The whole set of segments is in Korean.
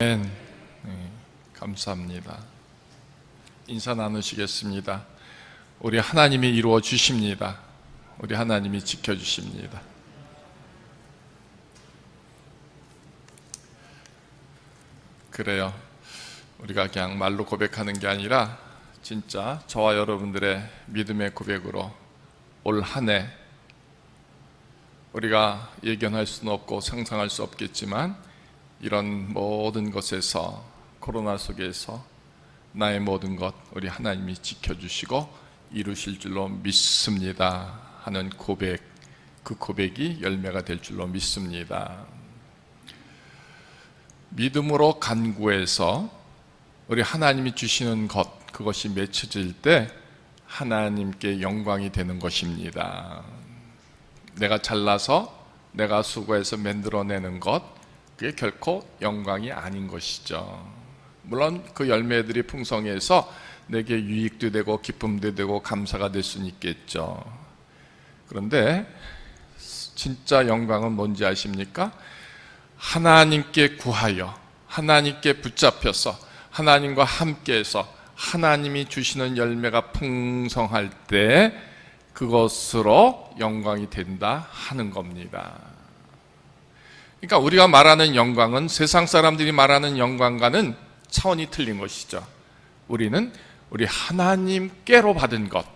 네, 감사합니다. 인사 나누시겠습니다. 우리 하나님이 이루어 주십니다. 우리 하나님이 지켜주십니다. 그래요. 우리가 그냥 말로 고백하는 게 아니라 진짜 저와 여러분들의 믿음의 고백으로 올 한 해 우리가 예견할 수는 없고 상상할 수 없겠지만 이런 모든 것에서, 코로나 속에서 나의 모든 것 우리 하나님이 지켜주시고 이루실 줄로 믿습니다 하는 고백, 그 고백이 열매가 될 줄로 믿습니다. 믿음으로 간구해서 우리 하나님이 주시는 것, 그것이 맺혀질 때 하나님께 영광이 되는 것입니다. 내가 잘나서 내가 수고해서 만들어내는 것, 그게 결코 영광이 아닌 것이죠. 물론 그 열매들이 풍성해서 내게 유익도 되고 기쁨도 되고 감사가 될 수는 있겠죠. 그런데 진짜 영광은 뭔지 아십니까? 하나님께 구하여, 하나님께 붙잡혀서, 하나님과 함께해서 하나님이 주시는 열매가 풍성할 때 그것으로 영광이 된다 하는 겁니다. 그러니까 우리가 말하는 영광은 세상 사람들이 말하는 영광과는 차원이 틀린 것이죠. 우리는 우리 하나님께로 받은 것,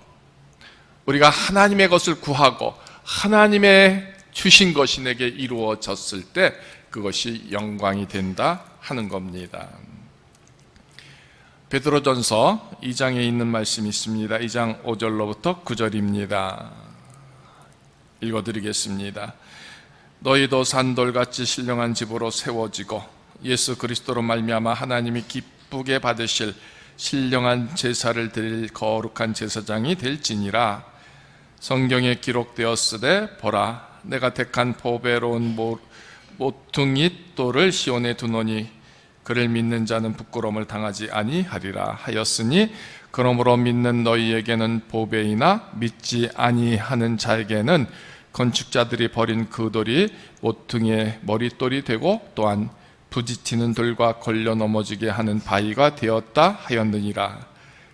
우리가 하나님의 것을 구하고 하나님의 주신 것이 내게 이루어졌을 때 그것이 영광이 된다 하는 겁니다. 베드로전서 2장에 있는 말씀이 있습니다. 2장 5절로부터 9절입니다. 읽어드리겠습니다. 너희도 산돌같이 신령한 집으로 세워지고 예수 그리스도로 말미암아 하나님이 기쁘게 받으실 신령한 제사를 드릴 거룩한 제사장이 될지니라. 성경에 기록되었으되 보라, 내가 택한 보배로운 모퉁이 돌을 시온에 두노니 그를 믿는 자는 부끄러움을 당하지 아니하리라 하였으니, 그러므로 믿는 너희에게는 보배이나 믿지 아니하는 자에게는 건축자들이 버린 그 돌이 모퉁이의 머릿돌이 되고 또한 부딪히는 돌과 걸려 넘어지게 하는 바위가 되었다 하였느니라.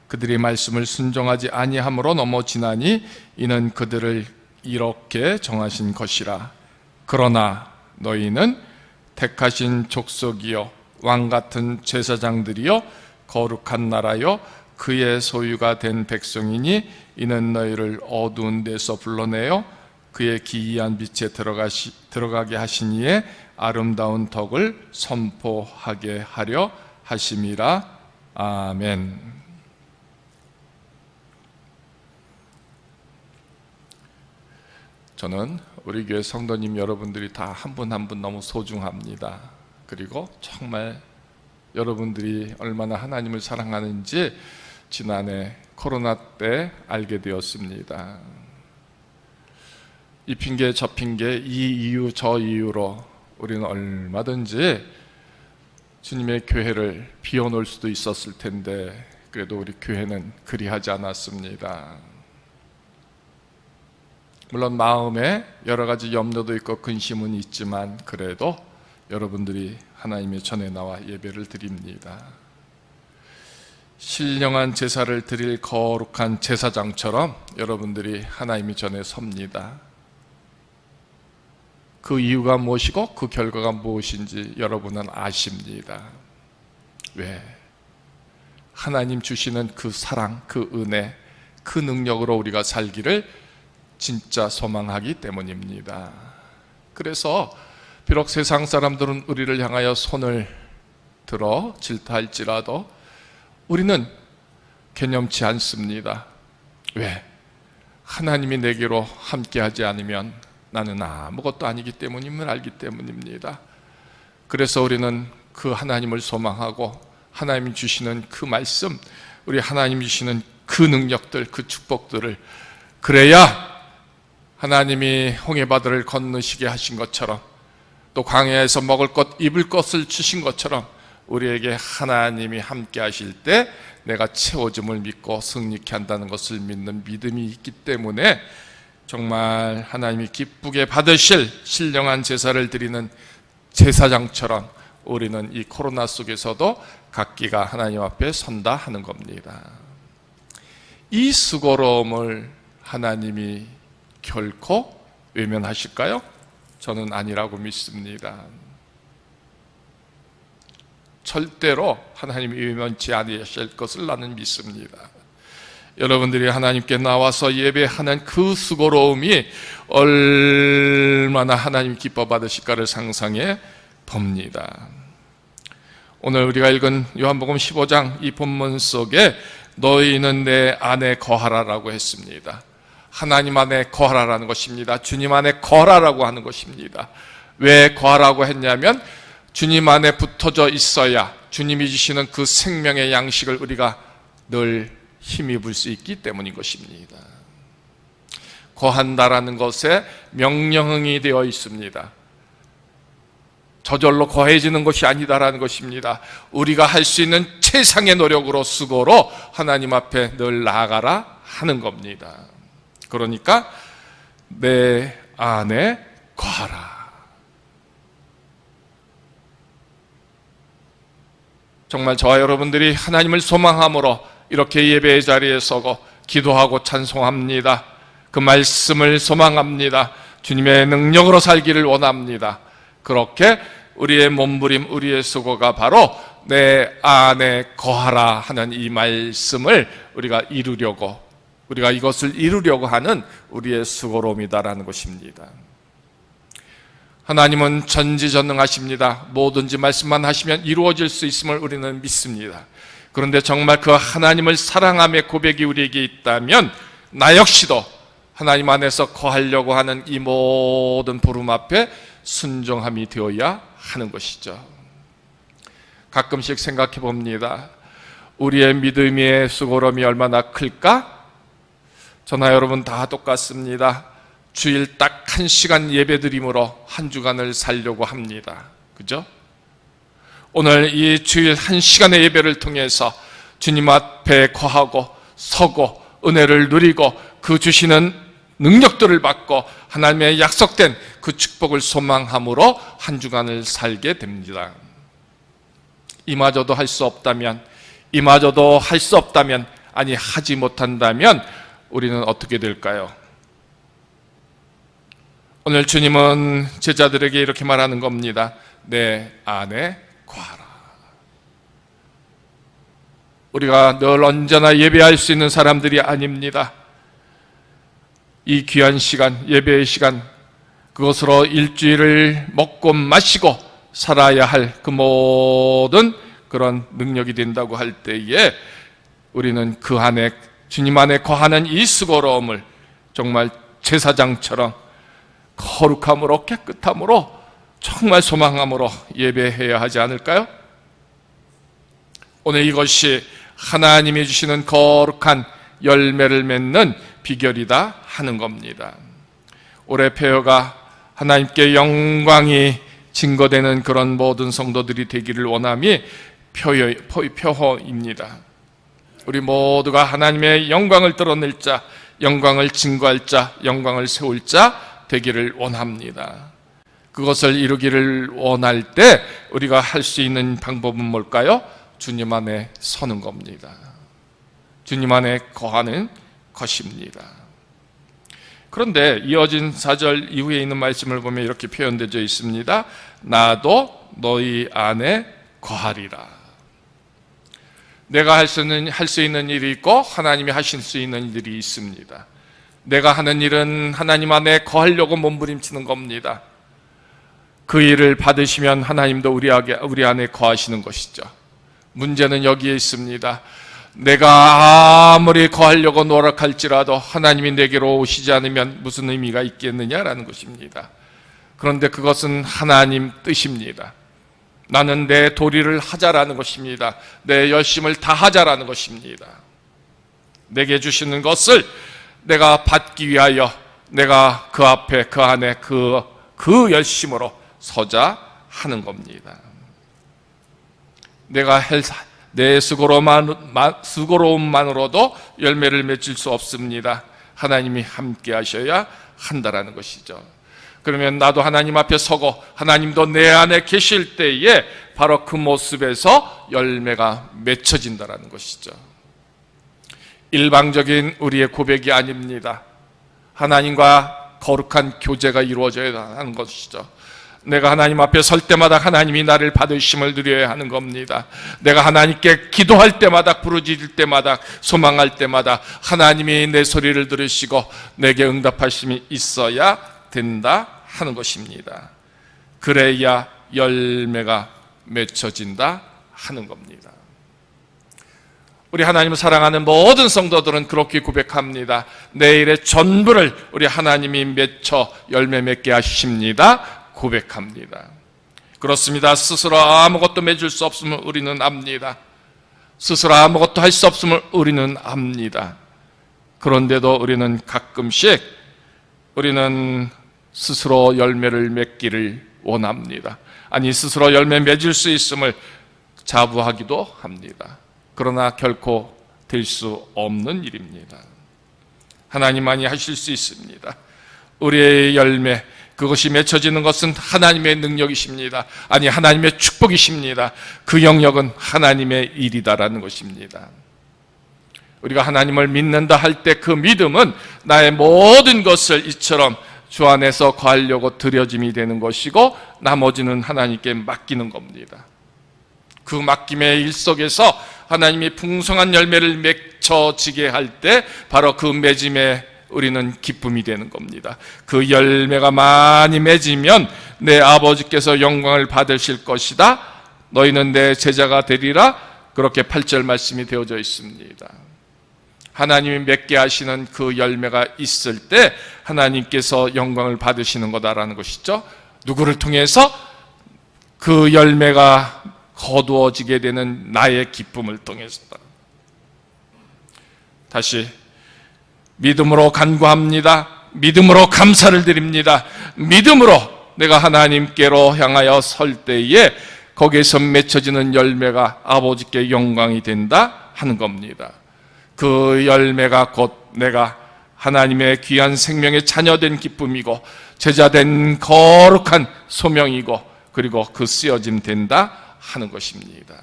그들이 말씀을 순종하지 아니함으로 넘어지나니 이는 그들을 이렇게 정하신 것이라. 그러나 너희는 택하신 족속이요 왕같은 제사장들이요 거룩한 나라요 그의 소유가 된 백성이니 이는 너희를 어두운 데서 불러내어 그의 기이한 빛에 들어가게 하시니에 아름다운 덕을 선포하게 하려 하심이라. 아멘. 저는 우리 교회 성도님 여러분들이 다 한 분 한 분 너무 소중합니다. 그리고 정말 여러분들이 얼마나 하나님을 사랑하는지 지난해 코로나 때 알게 되었습니다. 이 핑계 저 핑계, 이 이유 저 이유로 우리는 얼마든지 주님의 교회를 비워놓을 수도 있었을 텐데 그래도 우리 교회는 그리하지 않았습니다. 물론 마음에 여러 가지 염려도 있고 근심은 있지만 그래도 여러분들이 하나님의 전에 나와 예배를 드립니다. 신령한 제사를 드릴 거룩한 제사장처럼 여러분들이 하나님의 전에 섭니다. 그 이유가 무엇이고 그 결과가 무엇인지 여러분은 아십니다. 왜? 하나님 주시는 그 사랑, 그 은혜, 그 능력으로 우리가 살기를 진짜 소망하기 때문입니다. 그래서 비록 세상 사람들은 우리를 향하여 손을 들어 질타할지라도 우리는 개념치 않습니다. 왜? 하나님이 내게로 함께하지 않으면 나는 아무것도 아니기 때문임을 알기 때문입니다. 그래서 우리는 그 하나님을 소망하고 하나님이 주시는 그 말씀, 우리 하나님이 주시는 그 능력들, 그 축복들을, 그래야 하나님이 홍해바다를 건너시게 하신 것처럼 또 광야에서 먹을 것, 입을 것을 주신 것처럼 우리에게 하나님이 함께 하실 때 내가 채워짐을 믿고 승리케 한다는 것을 믿는 믿음이 있기 때문에 정말 하나님이 기쁘게 받으실 신령한 제사를 드리는 제사장처럼 우리는 이 코로나 속에서도 각기가 하나님 앞에 선다 하는 겁니다. 이 수고로움을 하나님이 결코 외면하실까요? 저는 아니라고 믿습니다. 절대로 하나님이 외면치 않으실 것을 나는 믿습니다. 여러분들이 하나님께 나와서 예배하는 그 수고로움이 얼마나 하나님 기뻐 받으실까를 상상해 봅니다. 오늘 우리가 읽은 요한복음 15장 이 본문 속에 너희는 내 안에 거하라라고 했습니다. 하나님 안에 거하라라는 것입니다. 주님 안에 거하라라고 하는 것입니다. 왜 거하라고 했냐면 주님 안에 붙어져 있어야 주님이 주시는 그 생명의 양식을 우리가 늘 힘입을 수 있기 때문인 것입니다. 거한다라는 것에 명령형이 되어 있습니다. 저절로 거해지는 것이 아니다라는 것입니다. 우리가 할 수 있는 최상의 노력으로 수고로 하나님 앞에 늘 나아가라 하는 겁니다. 그러니까 내 안에 거하라. 정말 저와 여러분들이 하나님을 소망함으로 이렇게 예배의 자리에 서고 기도하고 찬송합니다. 그 말씀을 소망합니다. 주님의 능력으로 살기를 원합니다. 그렇게 우리의 몸부림, 우리의 수고가 바로 내 안에 거하라 하는 이 말씀을 우리가 이것을 이루려고 하는 우리의 수고로움이다라는 것입니다. 하나님은 전지전능하십니다. 뭐든지 말씀만 하시면 이루어질 수 있음을 우리는 믿습니다. 그런데 정말 그 하나님을 사랑함의 고백이 우리에게 있다면 나 역시도 하나님 안에서 거하려고 하는 이 모든 부름 앞에 순종함이 되어야 하는 것이죠. 가끔씩 생각해 봅니다. 우리의 믿음의 수고로움이 얼마나 클까? 저나 여러분 다 똑같습니다. 주일 딱 1시간 예배드림으로 한 주간을 살려고 합니다. 그죠? 오늘 이 주일 1시간의 예배를 통해서 주님 앞에 거하고 서고 은혜를 누리고 그 주시는 능력들을 받고 하나님의 약속된 그 축복을 소망함으로 한 주간을 살게 됩니다. 이마저도 할 수 없다면, 아니 하지 못한다면 우리는 어떻게 될까요? 오늘 주님은 제자들에게 이렇게 말하는 겁니다. 내 안에 거하라. 우리가 늘 언제나 예배할 수 있는 사람들이 아닙니다. 이 귀한 시간, 예배의 시간, 그것으로 일주일을 먹고 마시고 살아야 할 그 모든 그런 능력이 된다고 할 때에 우리는 그 안에, 주님 안에 거하는 이 수고로움을 정말 제사장처럼 거룩함으로 깨끗함으로 정말 소망함으로 예배해야 하지 않을까요? 오늘 이것이 하나님이 주시는 거룩한 열매를 맺는 비결이다 하는 겁니다. 올해 폐허가 하나님께 영광이 증거되는 그런 모든 성도들이 되기를 원함이 표허입니다. 우리 모두가 하나님의 영광을 드러낼 자, 영광을 증거할 자, 영광을 세울 자 되기를 원합니다. 그것을 이루기를 원할 때 우리가 할 수 있는 방법은 뭘까요? 주님 안에 서는 겁니다. 주님 안에 거하는 것입니다. 그런데 이어진 4절 이후에 있는 말씀을 보면 이렇게 표현되어 있습니다. 나도 너희 안에 거하리라. 내가 할 수 있는 일이 있고 하나님이 하실 수 있는 일이 있습니다. 내가 하는 일은 하나님 안에 거하려고 몸부림치는 겁니다. 그 일을 받으시면 하나님도 우리 안에 거하시는 것이죠. 문제는 여기에 있습니다. 내가 아무리 거하려고 노력할지라도 하나님이 내게로 오시지 않으면 무슨 의미가 있겠느냐라는 것입니다. 그런데 그것은 하나님 뜻입니다. 나는 내 도리를 하자라는 것입니다. 내 열심을 다하자라는 것입니다. 내게 주시는 것을 내가 받기 위하여 내가 그 앞에 그 안에 그 열심으로 서자 하는 겁니다. 내가 내 수고로움만으로도 열매를 맺을 수 없습니다. 하나님이 함께 하셔야 한다라는 것이죠. 그러면 나도 하나님 앞에 서고 하나님도 내 안에 계실 때에 바로 그 모습에서 열매가 맺혀진다는 것이죠. 일방적인 우리의 고백이 아닙니다. 하나님과 거룩한 교제가 이루어져야 하는 것이죠. 내가 하나님 앞에 설 때마다 하나님이 나를 받으심을 누려야 하는 겁니다. 내가 하나님께 기도할 때마다, 부르짖을 때마다, 소망할 때마다 하나님이 내 소리를 들으시고 내게 응답하심이 있어야 된다 하는 것입니다. 그래야 열매가 맺혀진다 하는 겁니다. 우리 하나님을 사랑하는 모든 성도들은 그렇게 고백합니다. 내일의 전부를 우리 하나님이 맺혀 열매 맺게 하십니다. 고백합니다. 그렇습니다. 스스로 아무것도 맺을 수 없음을 우리는 압니다. 스스로 아무것도 할 수 없음을 우리는 압니다. 그런데도 우리는 가끔씩 우리는 스스로 열매를 맺기를 원합니다. 아니, 스스로 열매 맺을 수 있음을 자부하기도 합니다. 그러나 결코 될 수 없는 일입니다. 하나님만이 하실 수 있습니다. 우리의 열매, 그것이 맺혀지는 것은 하나님의 능력이십니다. 아니, 하나님의 축복이십니다. 그 영역은 하나님의 일이다라는 것입니다. 우리가 하나님을 믿는다 할 때 그 믿음은 나의 모든 것을 이처럼 주 안에서 거하려고 드려짐이 되는 것이고 나머지는 하나님께 맡기는 겁니다. 그 맡김의 일 속에서 하나님이 풍성한 열매를 맺혀지게 할 때 바로 그 맺음에 우리는 기쁨이 되는 겁니다. 그 열매가 많이 맺으면 내 아버지께서 영광을 받으실 것이다. 너희는 내 제자가 되리라. 그렇게 8절 말씀이 되어져 있습니다. 하나님이 맺게 하시는 그 열매가 있을 때 하나님께서 영광을 받으시는 거다라는 것이죠. 누구를 통해서? 그 열매가 거두어지게 되는 나의 기쁨을 통해서다. 다시 믿음으로 간구합니다. 믿음으로 감사를 드립니다. 믿음으로 내가 하나님께로 향하여 설 때에 거기에서 맺혀지는 열매가 아버지께 영광이 된다 하는 겁니다. 그 열매가 곧 내가 하나님의 귀한 생명의 자녀된 기쁨이고 제자된 거룩한 소명이고 그리고 그 쓰여짐 된다 하는 것입니다.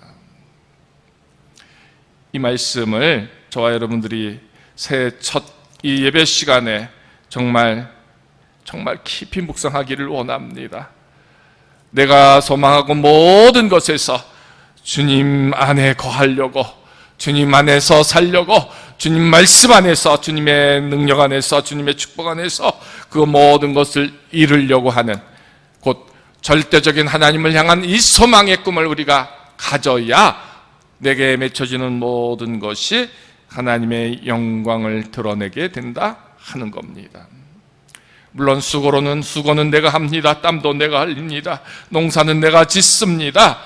이 말씀을 저와 여러분들이 새해 첫 이 예배 시간에 정말 깊이 묵상하기를 원합니다. 내가 소망하고 모든 것에서 주님 안에 거하려고, 주님 안에서 살려고, 주님 말씀 안에서, 주님의 능력 안에서, 주님의 축복 안에서 그 모든 것을 이루려고 하는 곧 절대적인 하나님을 향한 이 소망의 꿈을 우리가 가져야 내게 맺혀지는 모든 것이 하나님의 영광을 드러내게 된다 하는 겁니다. 물론 수고는 내가 합니다. 땀도 내가 흘립니다. 농사는 내가 짓습니다.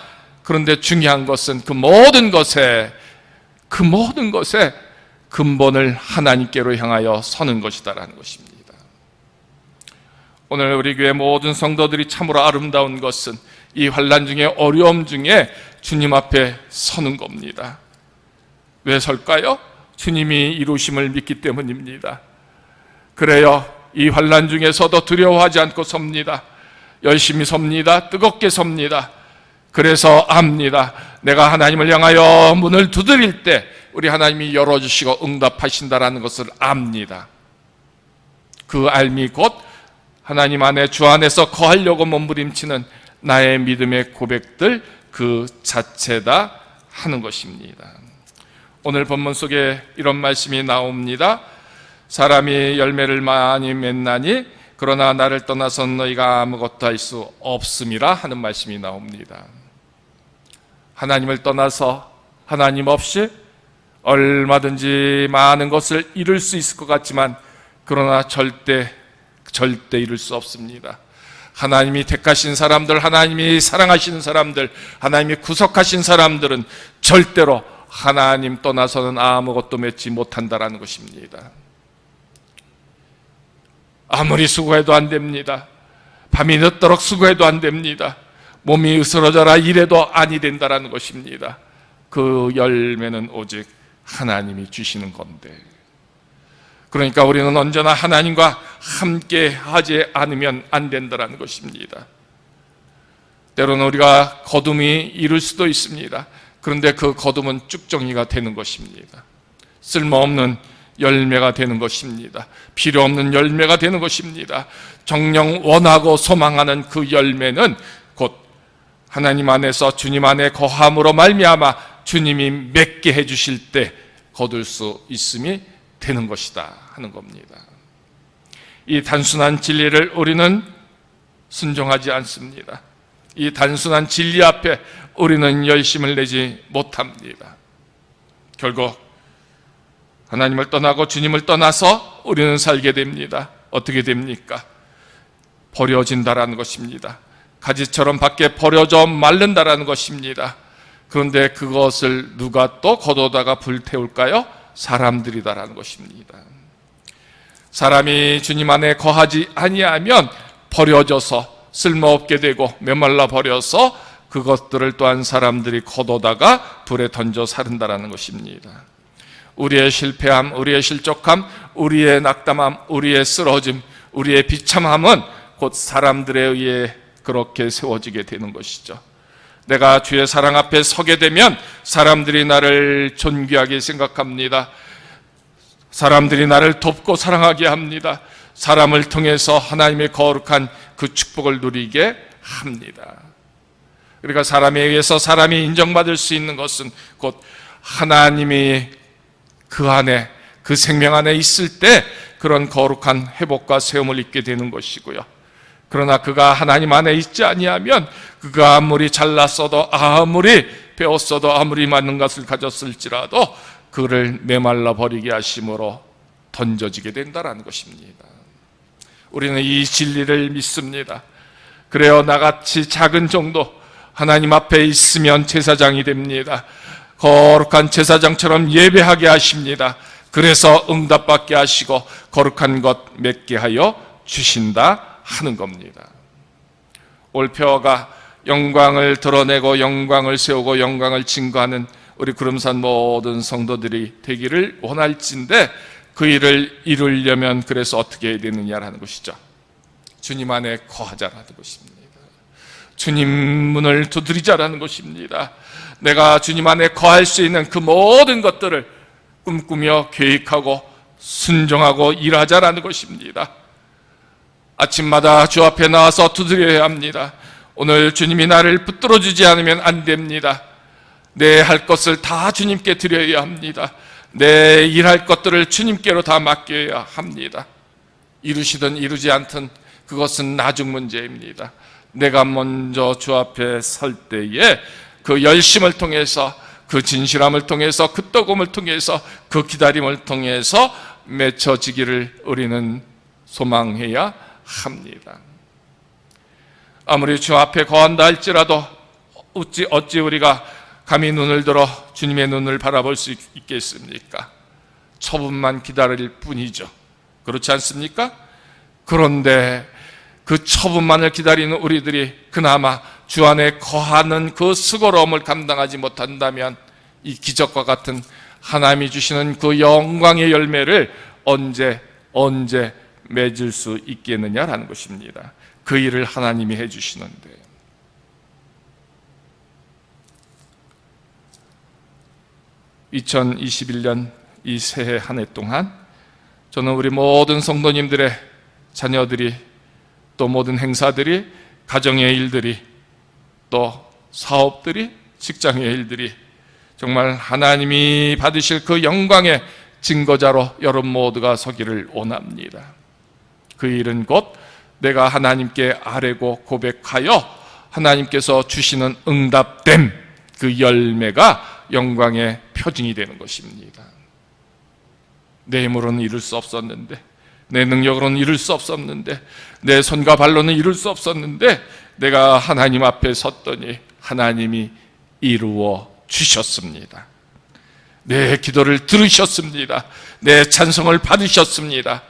그런데 중요한 것은 그 모든 것의 근본을 하나님께로 향하여 서는 것이다라는 것입니다. 오늘 우리 교회 모든 성도들이 참으로 아름다운 것은 이 환난 중에, 어려움 중에 주님 앞에 서는 겁니다. 왜 설까요? 주님이 이루심을 믿기 때문입니다. 그래요, 이 환난 중에서도 두려워하지 않고 섭니다. 열심히 섭니다. 뜨겁게 섭니다. 그래서 압니다. 내가 하나님을 향하여 문을 두드릴 때 우리 하나님이 열어주시고 응답하신다라는 것을 압니다. 그 알미 곧 하나님 안에, 주 안에서 거하려고 몸부림치는 나의 믿음의 고백들 그 자체다 하는 것입니다. 오늘 본문 속에 이런 말씀이 나옵니다. 사람이 열매를 많이 맺나니 그러나 나를 떠나선 너희가 아무것도 할 수 없음이라 하는 말씀이 나옵니다. 하나님을 떠나서 하나님 없이 얼마든지 많은 것을 이룰 수 있을 것 같지만 그러나 절대 이룰 수 없습니다. 하나님이 택하신 사람들, 하나님이 사랑하시는 사람들, 하나님이 구속하신 사람들은 절대로 하나님 떠나서는 아무것도 맺지 못한다라는 것입니다. 아무리 수고해도 안 됩니다. 밤이 늦도록 수고해도 안 됩니다. 몸이 으스러져라 이래도 아니 된다라는 것입니다. 그 열매는 오직 하나님이 주시는 건데, 그러니까 우리는 언제나 하나님과 함께 하지 않으면 안 된다는 것입니다. 때로는 우리가 거둠이 이룰 수도 있습니다. 그런데 그 거둠은 쭉정이가 되는 것입니다. 쓸모없는 열매가 되는 것입니다. 필요 없는 열매가 되는 것입니다. 정녕 원하고 소망하는 그 열매는 곧 하나님 안에서 주님 안에 거함으로 말미암아 주님이 맺게 해주실 때 거둘 수 있음이 되는 것이다 하는 겁니다. 이 단순한 진리를 우리는 순종하지 않습니다. 이 단순한 진리 앞에 우리는 열심을 내지 못합니다. 결국 하나님을 떠나고 주님을 떠나서 우리는 살게 됩니다. 어떻게 됩니까? 버려진다라는 것입니다. 가지처럼 밖에 버려져 마른다라는 것입니다. 그런데 그것을 누가 또 걷어다가 불태울까요? 사람들이다라는 것입니다. 사람이 주님 안에 거하지 아니하면 버려져서 쓸모없게 되고 메말라 버려서 그것들을 또한 사람들이 걷어다가 불에 던져 사른다라는 것입니다. 우리의 실패함, 우리의 실족함, 우리의 낙담함, 우리의 쓰러짐, 우리의 비참함은 곧 사람들에 의해 그렇게 세워지게 되는 것이죠. 내가 주의 사랑 앞에 서게 되면 사람들이 나를 존귀하게 생각합니다. 사람들이 나를 돕고 사랑하게 합니다. 사람을 통해서 하나님의 거룩한 그 축복을 누리게 합니다. 그러니까 사람에 의해서 사람이 인정받을 수 있는 것은 곧 하나님이 그 안에, 그 생명 안에 있을 때 그런 거룩한 회복과 세움을 입게 되는 것이고요. 그러나 그가 하나님 안에 있지 아니하면 그가 아무리 잘났어도, 아무리 배웠어도, 아무리 많은 것을 가졌을지라도 그를 메말라 버리게 하심으로 던져지게 된다는 것입니다. 우리는 이 진리를 믿습니다. 그래요, 나같이 작은 정도 하나님 앞에 있으면 제사장이 됩니다. 거룩한 제사장처럼 예배하게 하십니다. 그래서 응답받게 하시고 거룩한 것 맺게 하여 주신다 하는 겁니다. 올페어가 영광을 드러내고 영광을 세우고 영광을 증거하는 우리 구름산 모든 성도들이 되기를 원할진데 그 일을 이루려면 그래서 어떻게 해야 되느냐라는 것이죠. 주님 안에 거하자라는 것입니다. 주님 문을 두드리자라는 것입니다. 내가 주님 안에 거할 수 있는 그 모든 것들을 꿈꾸며 계획하고 순종하고 일하자라는 것입니다. 아침마다 주 앞에 나와서 두드려야 합니다. 오늘 주님이 나를 붙들어 주지 않으면 안 됩니다. 내 할 것을 다 주님께 드려야 합니다. 내 일할 것들을 주님께로 다 맡겨야 합니다. 이루시든 이루지 않든 그것은 나중 문제입니다. 내가 먼저 주 앞에 설 때에 그 열심을 통해서, 그 진실함을 통해서, 그 뜨거움을 통해서, 그 기다림을 통해서 맺혀지기를 우리는 소망해야 합니다. 아무리 주 앞에 거한다 할지라도 어찌 우리가 감히 눈을 들어 주님의 눈을 바라볼 수 있겠습니까? 처분만 기다릴 뿐이죠. 그렇지 않습니까? 그런데 그 처분만을 기다리는 우리들이 그나마 주 안에 거하는 그 수고로움을 감당하지 못한다면 이 기적과 같은 하나님이 주시는 그 영광의 열매를 언제 맺을 수 있겠느냐라는 것입니다. 그 일을 하나님이 해주시는데, (2021년) 이 새해 한 해 동안 저는 우리 모든 성도님들의 자녀들이, 또 모든 행사들이, 가정의 일들이, 또 사업들이, 직장의 일들이 정말 하나님이 받으실 그 영광의 증거자로 여러분 모두가 서기를 원합니다. 그 일은 곧 내가 하나님께 아뢰고 고백하여 하나님께서 주시는 응답됨, 그 열매가 영광의 표징이 되는 것입니다. 내 힘으로는 이룰 수 없었는데, 내 능력으로는 이룰 수 없었는데, 내 손과 발로는 이룰 수 없었는데 내가 하나님 앞에 섰더니 하나님이 이루어 주셨습니다. 내 기도를 들으셨습니다. 내 찬송을 받으셨습니다.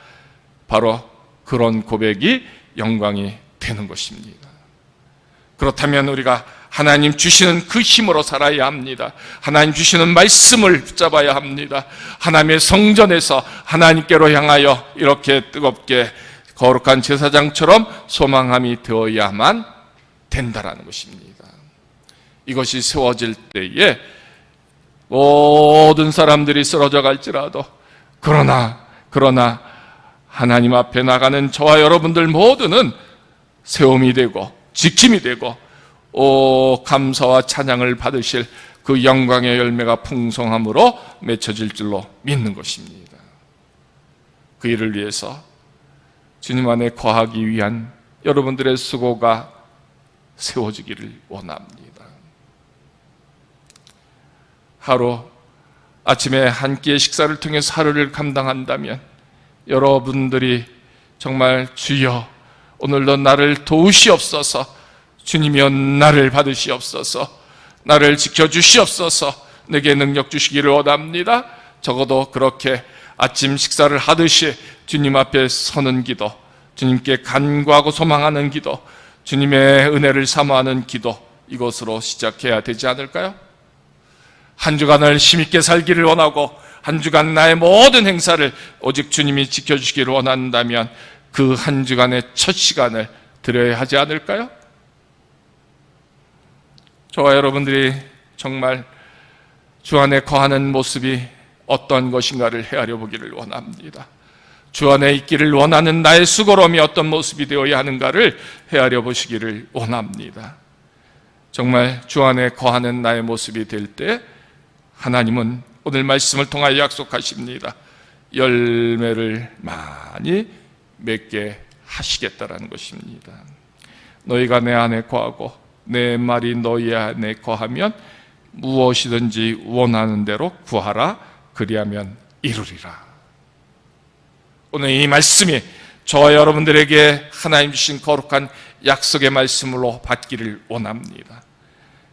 바로 그런 고백이 영광이 되는 것입니다. 그렇다면 우리가 하나님 주시는 그 힘으로 살아야 합니다. 하나님 주시는 말씀을 붙잡아야 합니다. 하나님의 성전에서 하나님께로 향하여 이렇게 뜨겁게 거룩한 제사장처럼 소망함이 되어야만 된다라는 것입니다. 이것이 세워질 때에 모든 사람들이 쓰러져 갈지라도 그러나 하나님 앞에 나가는 저와 여러분들 모두는 세움이 되고 지킴이 되고 감사와 찬양을 받으실 그 영광의 열매가 풍성함으로 맺혀질 줄로 믿는 것입니다. 그 일을 위해서 주님 안에 거하기 위한 여러분들의 수고가 세워지기를 원합니다. 하루 아침에 한 끼의 식사를 통해서 하루를 감당한다면 여러분들이 정말 주여 오늘도 나를 도우시옵소서, 주님이여 나를 받으시옵소서, 나를 지켜주시옵소서, 내게 능력 주시기를 원합니다. 적어도 그렇게 아침 식사를 하듯이 주님 앞에 서는 기도, 주님께 간구하고 소망하는 기도, 주님의 은혜를 사모하는 기도, 이것으로 시작해야 되지 않을까요? 한 주간을 힘있게 살기를 원하고 한 주간 나의 모든 행사를 오직 주님이 지켜주시기를 원한다면 그 한 주간의 첫 시간을 드려야 하지 않을까요? 저와 여러분들이 정말 주 안에 거하는 모습이 어떤 것인가를 헤아려 보기를 원합니다. 주 안에 있기를 원하는 나의 수고로움이 어떤 모습이 되어야 하는가를 헤아려 보시기를 원합니다. 정말 주 안에 거하는 나의 모습이 될 때 하나님은 오늘 말씀을 통하여 약속하십니다. 열매를 많이 맺게 하시겠다라는 것입니다. 너희가 내 안에 거하고 내 말이 너희 안에 거하면 무엇이든지 원하는 대로 구하라, 그리하면 이루리라. 오늘 이 말씀이 저와 여러분들에게 하나님 주신 거룩한 약속의 말씀으로 받기를 원합니다.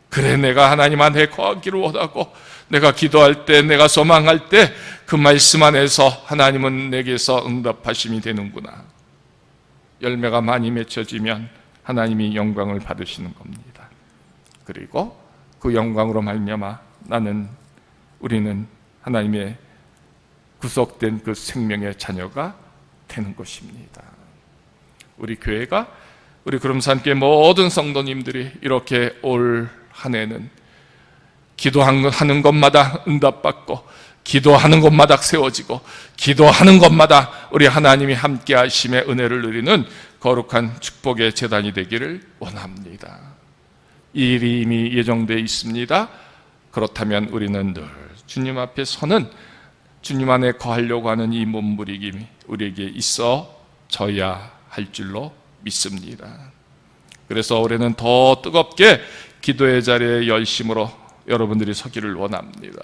그래, 내가 하나님 안에 거하기를 원하고 내가 기도할 때, 내가 소망할 때 그 말씀 안에서 하나님은 내게서 응답하심이 되는구나. 열매가 많이 맺혀지면 하나님이 영광을 받으시는 겁니다. 그리고 그 영광으로 말미암아 우리는 하나님의 구속된 그 생명의 자녀가 되는 것입니다. 우리 교회가, 우리 구름산교회 모든 성도님들이 이렇게 올 한 해는 기도하는 것마다 응답받고, 기도하는 것마다 세워지고, 기도하는 것마다 우리 하나님이 함께 하심의 은혜를 누리는 거룩한 축복의 제단이 되기를 원합니다. 이 일이 이미 예정되어 있습니다. 그렇다면 우리는 늘 주님 앞에 서는, 주님 안에 거하려고 하는 이 몸부림이 우리에게 있어져야 할 줄로 믿습니다. 그래서 올해는 더 뜨겁게 기도의 자리에 열심으로 여러분들이 서기를 원합니다.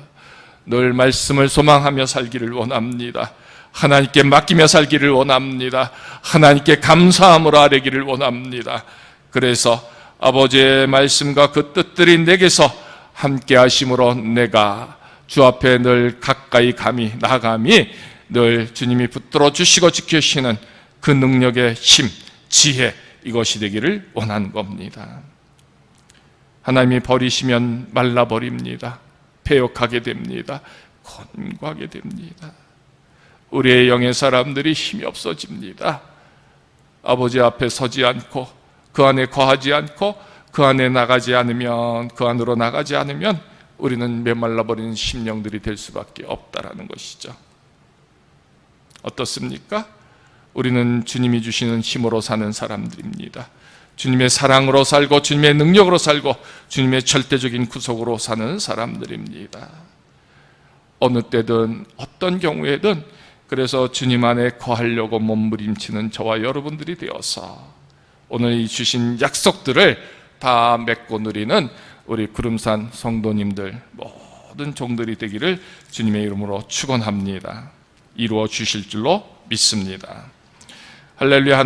늘 말씀을 소망하며 살기를 원합니다. 하나님께 맡기며 살기를 원합니다. 하나님께 감사함으로 아뢰기를 원합니다. 그래서 아버지의 말씀과 그 뜻들이 내게서 함께 하심으로 내가 주 앞에 늘 가까이 감히 나감이 늘 주님이 붙들어 주시고 지키시는 그 능력의 힘, 지혜, 이것이 되기를 원하는 겁니다. 하나님이 버리시면 말라버립니다. 패역하게 됩니다. 권고하게 됩니다. 우리의 영의 사람들이 힘이 없어집니다. 아버지 앞에 서지 않고 그 안에 거하지 않고 그 안에 나가지 않으면, 그 안으로 나가지 않으면 우리는 메말라버리는 심령들이 될 수밖에 없다라는 것이죠. 어떻습니까? 우리는 주님이 주시는 힘으로 사는 사람들입니다. 주님의 사랑으로 살고 주님의 능력으로 살고 주님의 절대적인 구속으로 사는 사람들입니다. 어느 때든 어떤 경우에든 그래서 주님 안에 거하려고 몸부림치는 저와 여러분들이 되어서 오늘 이 주신 약속들을 다 맺고 누리는 우리 구름산 성도님들 모든 종들이 되기를 주님의 이름으로 축원합니다. 이루어 주실 줄로 믿습니다. 할렐루야.